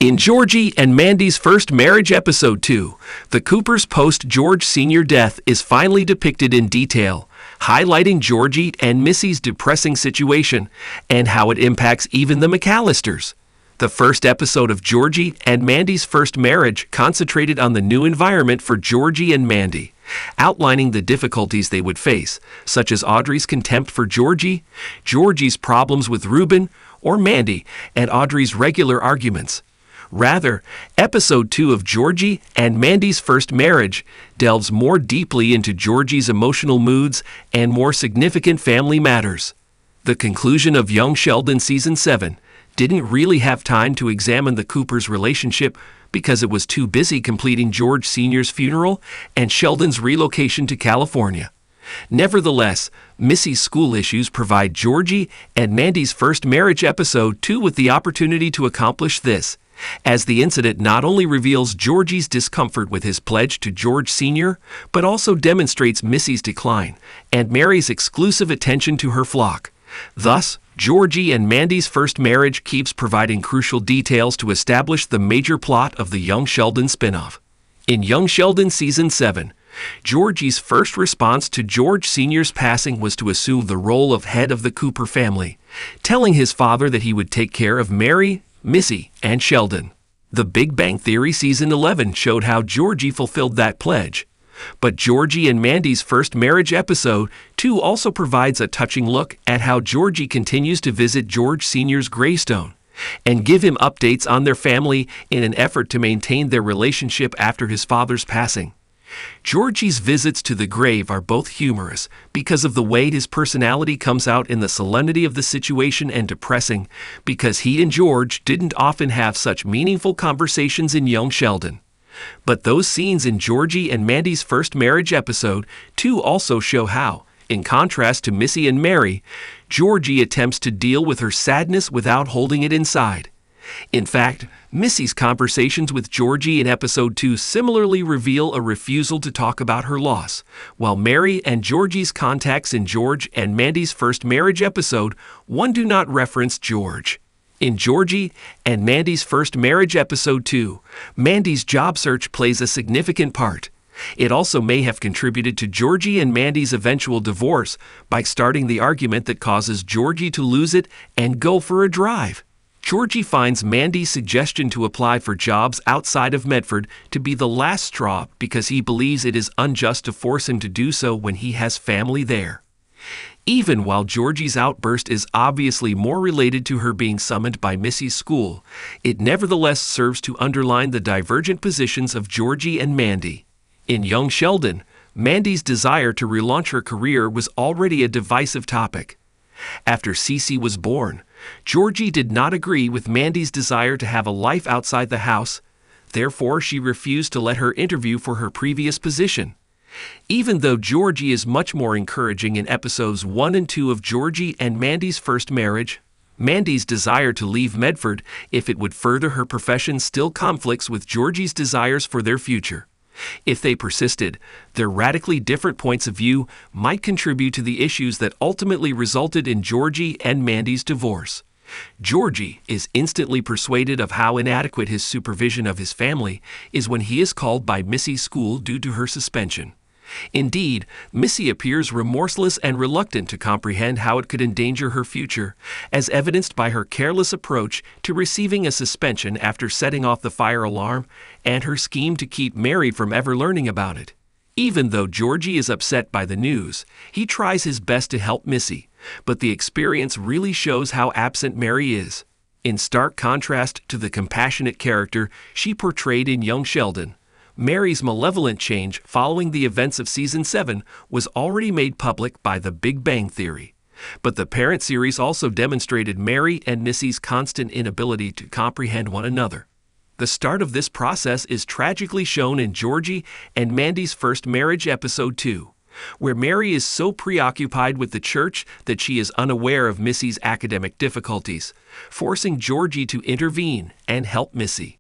In Georgie and Mandy's First Marriage Episode 2, the Coopers' post-George Sr. death is finally depicted in detail, highlighting Georgie and Missy's depressing situation and how it impacts even the McAllisters. The first episode of Georgie and Mandy's First Marriage concentrated on the new environment for Georgie and Mandy, outlining the difficulties they would face, such as Audrey's contempt for Georgie, Georgie's problems with Reuben or Mandy, and Audrey's regular arguments. Rather, Episode 2 of Georgie and Mandy's First Marriage delves more deeply into Georgie's emotional moods and more significant family matters. The conclusion of Young Sheldon Season 7 didn't really have time to examine the Coopers' relationship because it was too busy completing George Sr.'s funeral and Sheldon's relocation to California. Nevertheless, Missy's school issues provide Georgie and Mandy's First Marriage Episode 2 with the opportunity to accomplish this, as the incident not only reveals Georgie's discomfort with his pledge to George Sr., but also demonstrates Missy's decline and Mary's exclusive attention to her flock. Thus, Georgie and Mandy's First Marriage keeps providing crucial details to establish the major plot of the Young Sheldon spinoff. In Young Sheldon Season 7, Georgie's first response to George Sr.'s passing was to assume the role of head of the Cooper family, telling his father that he would take care of Mary, Missy, and Sheldon. The Big Bang Theory Season 11 showed how Georgie fulfilled that pledge. But Georgie and Mandy's First Marriage Episode 2 also provides a touching look at how Georgie continues to visit George Sr.'s gravestone and give him updates on their family in an effort to maintain their relationship after his father's passing. Georgie's visits to the grave are both humorous because of the way his personality comes out in the solemnity of the situation and depressing because he and George didn't often have such meaningful conversations in Young Sheldon. But those scenes in Georgie and Mandy's First Marriage Episode 2 also show how, in contrast to Missy and Mary, Georgie attempts to deal with her sadness without holding it inside. In fact, Missy's conversations with Georgie in Episode 2 similarly reveal a refusal to talk about her loss, while Mary and Georgie's contacts in George and Mandy's First Marriage Episode 1 do not reference George. In Georgie and Mandy's First Marriage Episode 2, Mandy's job search plays a significant part. It also may have contributed to Georgie and Mandy's eventual divorce by starting the argument that causes Georgie to lose it and go for a drive. Georgie finds Mandy's suggestion to apply for jobs outside of Medford to be the last straw because he believes it is unjust to force him to do so when he has family there. Even while Georgie's outburst is obviously more related to her being summoned by Missy's school, it nevertheless serves to underline the divergent positions of Georgie and Mandy. In Young Sheldon, Mandy's desire to relaunch her career was already a divisive topic. After Cece was born, Georgie did not agree with Mandy's desire to have a life outside the house, therefore she refused to let her interview for her previous position. Even though Georgie is much more encouraging in Episodes 1 and 2 of Georgie and Mandy's First Marriage, Mandy's desire to leave Medford if it would further her profession still conflicts with Georgie's desires for their future. If they persisted, their radically different points of view might contribute to the issues that ultimately resulted in Georgie and Mandy's divorce. Georgie is instantly persuaded of how inadequate his supervision of his family is when he is called by Missy's school due to her suspension. Indeed, Missy appears remorseless and reluctant to comprehend how it could endanger her future, as evidenced by her careless approach to receiving a suspension after setting off the fire alarm and her scheme to keep Mary from ever learning about it. Even though Georgie is upset by the news, he tries his best to help Missy, but the experience really shows how absent Mary is. In stark contrast to the compassionate character she portrayed in Young Sheldon, Mary's malevolent change following the events of Season 7 was already made public by The Big Bang Theory. But the parent series also demonstrated Mary and Missy's constant inability to comprehend one another. The start of this process is tragically shown in Georgie and Mandy's First Marriage Episode 2, where Mary is so preoccupied with the church that she is unaware of Missy's academic difficulties, forcing Georgie to intervene and help Missy.